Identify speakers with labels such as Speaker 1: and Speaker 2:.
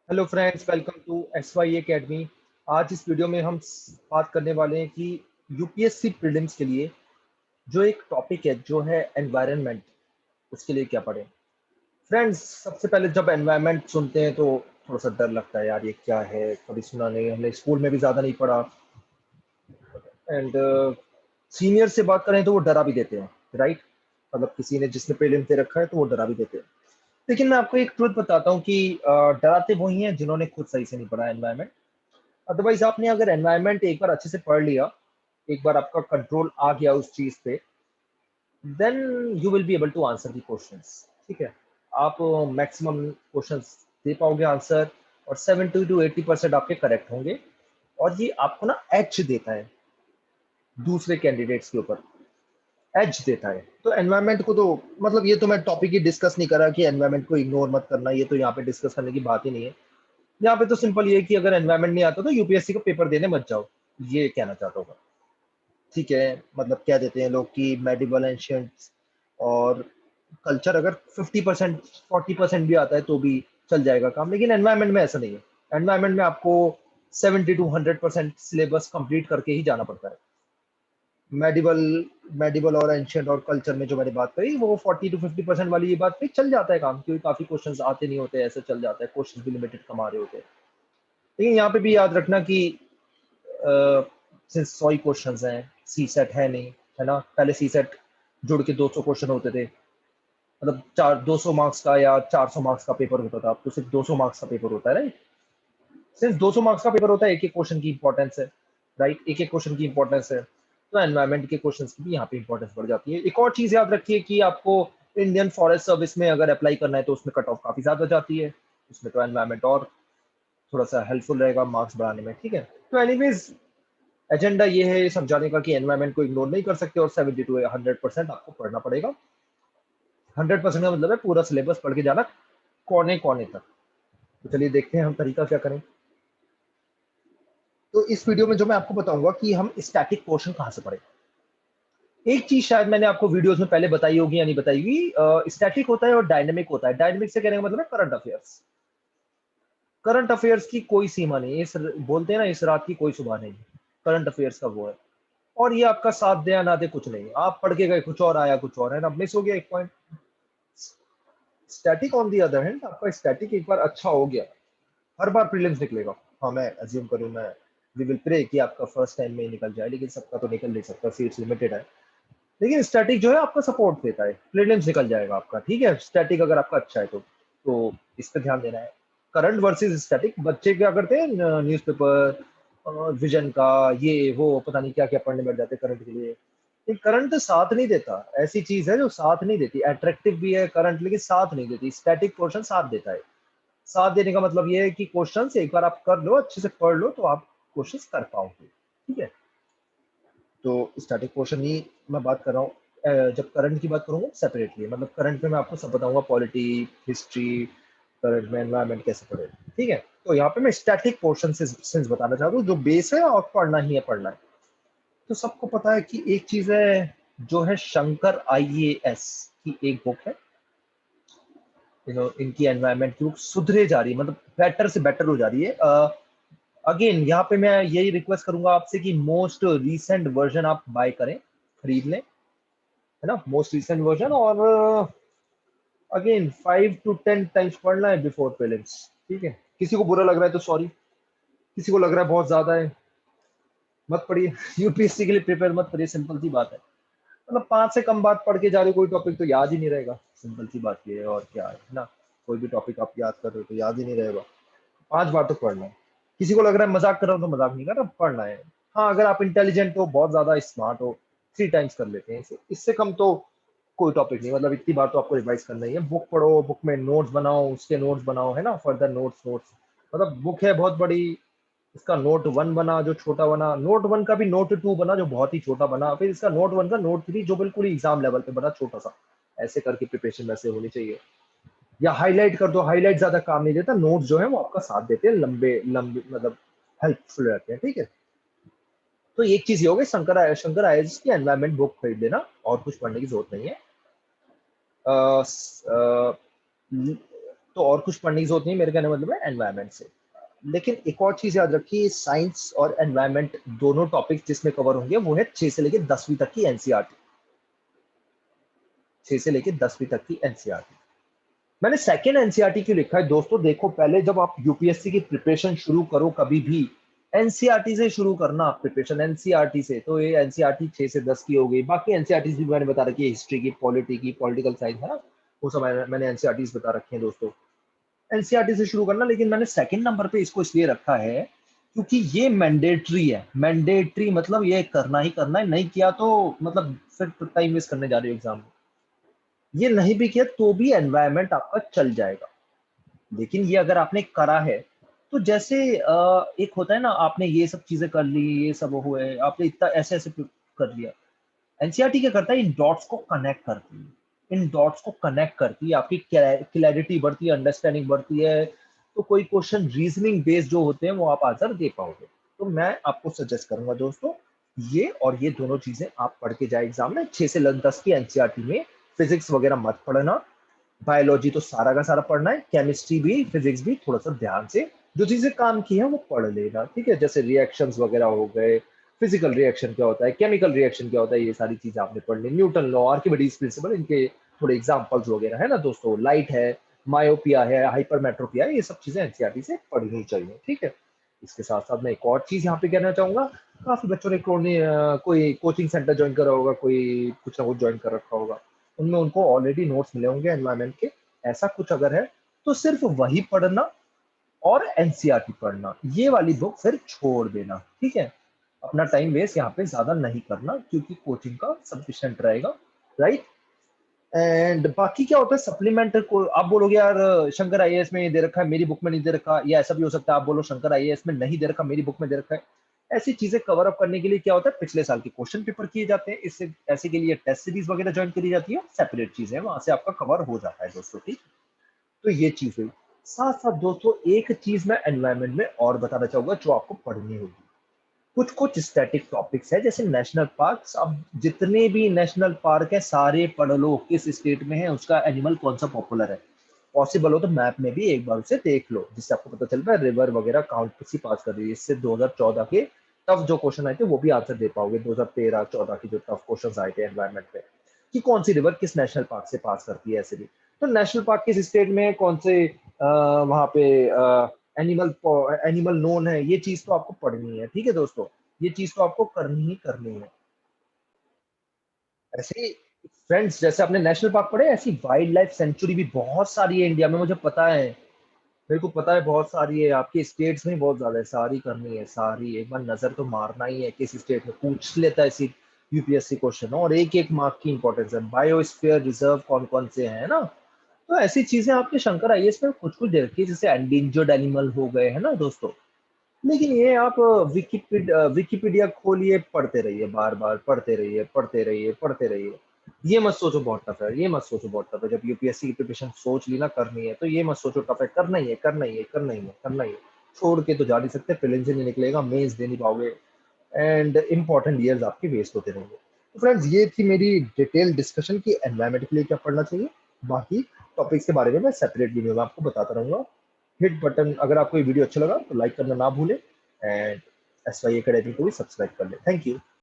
Speaker 1: Hello friends, welcome to XY academy. आज इस video में हम बात करने वाले हैं कि यूपीएससी प्रीलिम्स के लिए जो एक टॉपिक है जो है एनवायरनमेंट, उसके लिए क्या पढ़ें। फ्रेंड्स, सबसे पहले जब एनवायरनमेंट सुनते हैं तो थोड़ा सा डर लगता है, यार ये क्या है, कभी सुना नहीं, हमने स्कूल में भी ज़्यादा नहीं पढ़ा। एंड सीनियर से बात करें तो वो डरा भी देते हैं, राइट। मतलब किसी ने जिसने प्रीलिम्स दे रखा है तो वो डरा भी देते हैं। लेकिन मैं आपको एक ट्रुथ बताता हूँ कि डराते वही हैं जिन्होंने खुद सही से नहीं पढ़ा एनवायरनमेंट। अदरवाइज आपने अगर एनवायरनमेंट एक बार अच्छे से पढ़ लिया, एक बार आपका कंट्रोल आ गया उस चीज पे, then you will be able to answer the questions. ठीक है, आप मैक्सिमम क्वेश्चंस दे पाओगे आंसर, और 70 to 80% आपके करेक्ट होंगे। और ये आपको ना एज देता है दूसरे कैंडिडेट्स के ऊपर, एज देता है। तो एनवायरनमेंट को तो मतलब ये तो मैं टॉपिक ही डिस्कस नहीं करा कि एनवायरनमेंट को इग्नोर मत करना, ये तो यहाँ पे डिस्कस करने की बात ही नहीं है। यहाँ पे तो सिंपल ये है कि अगर एनवायरनमेंट नहीं आता तो यूपीएससी को पेपर देने मत जाओ, ये कहना चाहता हूँ। ठीक है, मतलब कह देते हैं लोग कि मेडिवल एंशियंट्स और कल्चर अगर 50% 40% भी आता है तो भी चल जाएगा काम, लेकिन एनवायरनमेंट में ऐसा नहीं है। एनवायरनमेंट में आपको 70 to 100% सिलेबस कंप्लीट करके ही जाना पड़ता है। मेडिवल मेडिवल और एंशियंट और कल्चर में जो मैंने बात करी वो 40 to 50% वाली ये बात पे चल जाता है काम, क्योंकि काफी क्वेश्चंस आते नहीं होते, ऐसे चल जाता है, क्वेश्चंस भी लिमिटेड कम आ रहे होते हैं। लेकिन यहाँ पे भी याद रखना कि सिंस 100 क्वेश्चंस हैं, सी सेट है नहीं, है ना। पहले सी सेट जुड़ के 200 क्वेश्चन होते थे, मतलब 200 मार्क्स का या 400 मार्क्स का पेपर होता था, अब तो सिर्फ 200 मार्क्स का पेपर होता है, राइट। सिंस 200 मार्क्स का पेपर होता है, एक एक क्वेश्चन की इंपॉर्टेंस है, राइट, एक एक क्वेश्चन की इंपॉर्टेंस है। तो एनवायरमेंट के क्वेश्चन की भी यहाँ पे इंपॉर्टेंस बढ़ जाती है। एक और चीज याद रखिए कि आपको इंडियन फॉरेस्ट सर्विस में अगर अप्लाई करना है तो उसमें कट ऑफ काफी ज्यादा जाती है, उसमें तो एनवायरमेंट और थोड़ा सा हेल्पफुल रहेगा मार्क्स बढ़ाने में। ठीक है, तो एनीवेज एजेंडा ये है समझाने का कि एनवायरमेंट को इग्नोर नहीं कर सकते, और 70 to 100% आपको पढ़ना पड़ेगा। 100% का मतलब है पूरा सिलेबस पढ़ के जाना, कोने कोने तक। तो चलिए देखते हैं हम तरीका क्या करें। तो इस वीडियो में जो मैं आपको बताऊंगा कि हम स्टैटिक पोर्शन कहाँ से पढ़ें। एक चीज शायद मैंने आपको वीडियोस में पहले बताई होगी या नहीं बताई होगी, स्टैटिक होता है और डायनेमिक होता है। डायनेमिक से कहने का मतलब है करंट अफेयर्स। करंट अफेयर्स की कोई सीमा नहीं, इस बोलते हैं ना, इस रात की कोई सुबह नहीं। करंट अफेयर्स का वो है, और ये आपका साथ दे या ना दे कुछ नहीं, आप पढ़ के गए कुछ और आया कुछ और, है ना, मिस हो गया एक point. Static on the other hand, आपका स्टैटिक एक बार अच्छा हो गया, हर बार प्रीलिम्स निकलेगा। हाँ, मैं अज्यूम करूँ, मैं वी विल प्रे कि आपका फर्स्ट टाइम में ही निकल जाए, लेकिन सबका तो निकल नहीं सकता, सीट्स लिमिटेड है। लेकिन स्टैटिक जो है आपका सपोर्ट देता है, प्रीलिम्स निकल जाएगा आपका। ठीक है, स्टैटिक अगर आपका अच्छा है तो इस पे ध्यान देना है। करंट वर्सेस स्टैटिक, बच्चे क्या करते हैं, न्यूज़पेपर विजन का ये वो पता नहीं क्या क्या पढ़ने बैठ जाते हैं करंट के लिए। करंट साथ नहीं देता, ऐसी चीज है जो साथ नहीं देती। अट्रैक्टिव भी है करंट, लेकिन साथ नहीं देती। स्टैटिक पोर्शन साथ देता है। साथ देने का मतलब ये है कि क्वेश्चंस एक बार आप कर लो, अच्छे से पढ़ लो, तो आप क्वेश्चंस कर पाओगे। ठीक है, तो स्टैटिक पोर्शन ही मैं बात कर रहा हूँ। जब करंट की बात करूंगा सेपरेटली, मतलब करंट में मैं आपको सब बताऊंगा, पॉलिटी, हिस्ट्री, करंट में एनवायरमेंट कैसे पढ़े। ठीक है, तो यहाँ पे मैं स्टैटिक पोर्शन से सिंस बताना चाहता हूँ, जो बेस है और पढ़ना ही है, पढ़ना है। तो सबको पता है कि एक चीज है जो है शंकर आईएएस की एक बुक है, इनकी एनवायरमेंट की बुक सुधरे जा रही है, मतलब बेटर से बेटर हो जा रही है। अगेन यहाँ पे मैं यही रिक्वेस्ट करूंगा आपसे कि मोस्ट रीसेंट वर्जन आप बाय करें, खरीद लें, है ना, मोस्ट रीसेंट वर्जन। और अगेन 5 to 10 टाइम्स पढ़ना है बिफोर प्रीलिम्स। ठीक है, किसी को बुरा लग रहा है तो सॉरी, किसी को लग रहा है बहुत ज्यादा है, मत पढ़िए। यूपीएससी के लिए प्रिपेयर मत करिए, सिंपल सी बात है। मतलब 5 से कम बात पढ़ के जा रहे हो, कोई टॉपिक तो याद ही नहीं रहेगा, सिंपल सी बात ये है, और क्या है ना। कोई भी टॉपिक आप याद कर रहे हो तो याद ही नहीं रहेगा। 5 बार तो पढ़ना है। किसी को लग रहा है मजाक कर रहा हूँ, तो मजाक नहीं कर रहा, पढ़ना है। हाँ, अगर आप इंटेलिजेंट हो, बहुत ज्यादा स्मार्ट हो, 3 टाइम्स कर लेते हैं, इससे कम तो कोई टॉपिक नहीं। मतलब इतनी बार तो आपको रिवाइज करना ही है। बुक पढ़ो, बुक में नोट्स बनाओ, उसके नोट्स बनाओ, है ना, फर्दर नोट्स नोट्स। मतलब बुक है बहुत बड़ी, इसका नोट 1 बना जो छोटा बना, नोट 1 का भी नोट 2 बना जो बहुत ही छोटा बना, फिर इसका नोट 1 का नोट 3 जो बिल्कुल ही एग्जाम लेवल पे बना, छोटा सा। ऐसे करके प्रिपरेशन वैसे होनी चाहिए। या हाईलाइट कर दो, हाईलाइट ज्यादा काम नहीं देता, नोट्स जो है वो आपका साथ देते हैं, लंबे लंबे मतलब हेल्पफुल रहते हैं। ठीक है, तो एक चीज ये हो गई, शंकर आईएएस की एनवायरमेंट बुक खरीद लेना, और कुछ पढ़ने की जरूरत नहीं है। तो तो और कुछ पढ़ने की जरूरत नहीं, मेरे कहने का मतलब है एनवायरनमेंट से। लेकिन एक और चीज याद रखिए, साइंस और एनवायरनमेंट दोनों टॉपिक जिसमें कवर होंगे वो है 6 से लेकर 10वीं तक की एनसीईआरटी। 6 से लेकर 10वीं तक की एनसीईआरटी। मैंने सेकेंड एनसीईआरटी क्यों लिखा है दोस्तों, देखो पहले जब आप यूपीएससी की प्रिपरेशन शुरू करो कभी भी, एनसीईआरटी से शुरू करना आप प्रिपरेशन, एनसीईआरटी से। तो ये एनसीईआरटी 6 से 10 की हो गई, बाकी एनसीईआरटी भी मैंने बता रखी है, हिस्ट्री की, पॉलिटी की, पॉलिटिकल साइंस है ना, वो सब मैंने एनसीईआरटी बता रखे हैं दोस्तों। एनसीईआरटी से शुरू करना, लेकिन मैंने सेकंड नंबर पे इसको इसलिए रखा है क्योंकि ये मैंडेटरी है। मैंडेटरी मतलब ये करना ही करना है, नहीं किया तो मतलब फिर टाइम वेस्ट करने जा रहे हो एग्जाम में। ये नहीं भी किया तो भी एनवायरनमेंट आपका चल जाएगा, लेकिन ये अगर आपने करा है तो जैसे एक होता है ना, आपने ये सब चीजें कर ली, ये सब हुए, आपने इतना ऐसे ऐसे कर लिया। एनसीईआरटी क्या करता है, इन डॉट्स को कनेक्ट करती है, इन डॉट्स को कनेक्ट करती है, आपकी क्लैरिटी बढ़ती है, अंडरस्टैंडिंग बढ़ती है। तो कोई क्वेश्चन रीजनिंग बेस्ड जो होते हैं वो आप आंसर दे पाओगे। तो मैं आपको सजेस्ट करूंगा दोस्तों, ये और ये दोनों चीजें आप पढ़ के जाए एग्जाम में। 6 से 10 की एनसीईआरटी में फिजिक्स वगैरह मत पढ़ना, बायोलॉजी तो सारा का सारा पढ़ना है, केमिस्ट्री भी, फिजिक्स भी थोड़ा सा ध्यान से जो चीजें काम की है वो पढ़ लेना, ठीक है। जैसे रिएक्शंस वगैरह हो गए, फिजिकल रिएक्शन क्या होता है, केमिकल रिएक्शन क्या होता है, ये सारी चीजें आपने पढ़ ली। न्यूटन लॉ, आर्किमिडीज प्रिंसिपल, इनके थोड़े एग्जांपल्स वगैरह है ना दोस्तों। लाइट है, मायोपिया है, हाइपरमेट्रोपिया है, ये सब चीजें एनसीईआरटी से पढ़नी चाहिए, ठीक है। इसके साथ साथ मैं एक और चीज यहाँ पे कहना चाहूंगा, काफी बच्चों ने कोई कोचिंग सेंटर ज्वाइन करा होगा, कोई कुछ ना कुछ ज्वाइन कर रखा होगा, उनमें उनको ऑलरेडी नोट्स मिले होंगे एनवायरनमेंट के। ऐसा कुछ अगर है तो सिर्फ वही पढ़ना और एनसीईआरटी पढ़ना, ये वाली बुक फिर छोड़ देना, ठीक है। अपना टाइम वेस्ट यहाँ पे ज्यादा नहीं करना क्योंकि कोचिंग का सफिशिएंट रहेगा, राइट। एंड बाकी क्या होता है सप्लीमेंट को, आप बोलोगे यार शंकर आईएएस में ये दे रखा है मेरी बुक में नहीं दे रखा, या ऐसा भी हो सकता है आप बोलो शंकर आईएएस में नहीं दे रखा मेरी बुक में दे रखा है। ऐसी चीजें कवर अप करने के लिए क्या होता है, पिछले साल के क्वेश्चन पेपर किए जाते हैं, इससे ऐसे के लिए टेस्ट सीरीज वगैरह ज्वाइन करी जाती है, सेपरेट चीजें हैं, वहां से आपका कवर हो जाता है दोस्तों, ठीक। तो ये चीज हुई। साथ साथ दोस्तों एक चीज मैं एनवायरनमेंट में और बताना चाहूंगा जो आपको पढ़नी होगी। कुछ कुछ स्टैटिक टॉपिक्स है, जैसे नेशनल पार्क्स। अब जितने भी नेशनल पार्क है सारे पढ़ लो, किस स्टेट में है, उसका एनिमल कौन सा पॉपुलर है। पॉसिबल हो तो मैप में भी एक बार उसे देख लो, जिससे आपको पता चल रहा है रिवर वगैरह काउंट किसी पास कर रही है। इससे 2014 के टफ जो क्वेश्चन आए थे वो भी आंसर दे पाओगे, 2013-14 की जो टफ क्वेश्चन आए थे एनवायरमेंट में, कि कौन सी रिवर किस नेशनल पार्क से पास करती है, ऐसे भी। तो नेशनल पार्क किस स्टेट में है, कौन से वहां पे एनिमल एनिमल नोन है, ये चीज तो आपको पढ़नी है, ठीक है दोस्तों। ये चीज तो आपको करनी ही करनी है। ऐसे ही फ्रेंड्स, जैसे आपने नेशनल पार्क पढ़े, ऐसी वाइल्ड लाइफ सेंचुरी भी बहुत सारी है इंडिया में, मुझे पता है, मेरे को पता है बहुत सारी है, आपके स्टेट्स में बहुत ज्यादा है, सारी करनी है सारी, एक बार नजर तो मारना ही है, किस स्टेट में पूछ लेता है इसी यूपीएससी क्वेश्चन, और एक एक मार्क की इंपॉर्टेंस है, बायोस्फीयर रिजर्व कौन कौन से हैं ना। तो ऐसी चीजें आपके शंकर आईएएस में कुछ कुछ दे रखी है, जैसे एंडेंजर्ड एनिमल हो गए है ना दोस्तों। लेकिन ये आप विकिपीडिया खोलिए, पढ़ते रहिए, बार बार पढ़ते रहिए, पढ़ते रहिए, पढ़ते रहिए। ये मत सोचो बहुत टफ है, ये मत सोचो बहुत टफ है। जब यूपीएससी की प्रिपरेशन सोच ली ना करनी है, तो ये मत सोचो टफ है, करना ही है, करना ही है, करना ही है, करना ही है। छोड़ के तो जा नहीं सकते, प्रीलिम्स से नहीं निकलेगा, मेंस दे नहीं पाओगे, एंड इंपॉर्टेंट ईयर्स आपके वेस्ट होते रहेंगे। तो फ्रेंड्स ये थी मेरी डिटेल डिस्कशन की एनवायरमेंट के लिए क्या पढ़ना चाहिए। बाकी टॉपिक्स के बारे में मैं सेपरेट वीडियो में आपको बताता रहूंगा। हिट बटन, अगर आपको ये वीडियो अच्छा लगा तो लाइक करना ना भूलें, एंड एस वाई अकेडमी को भी सब्सक्राइब कर लें। Thank you.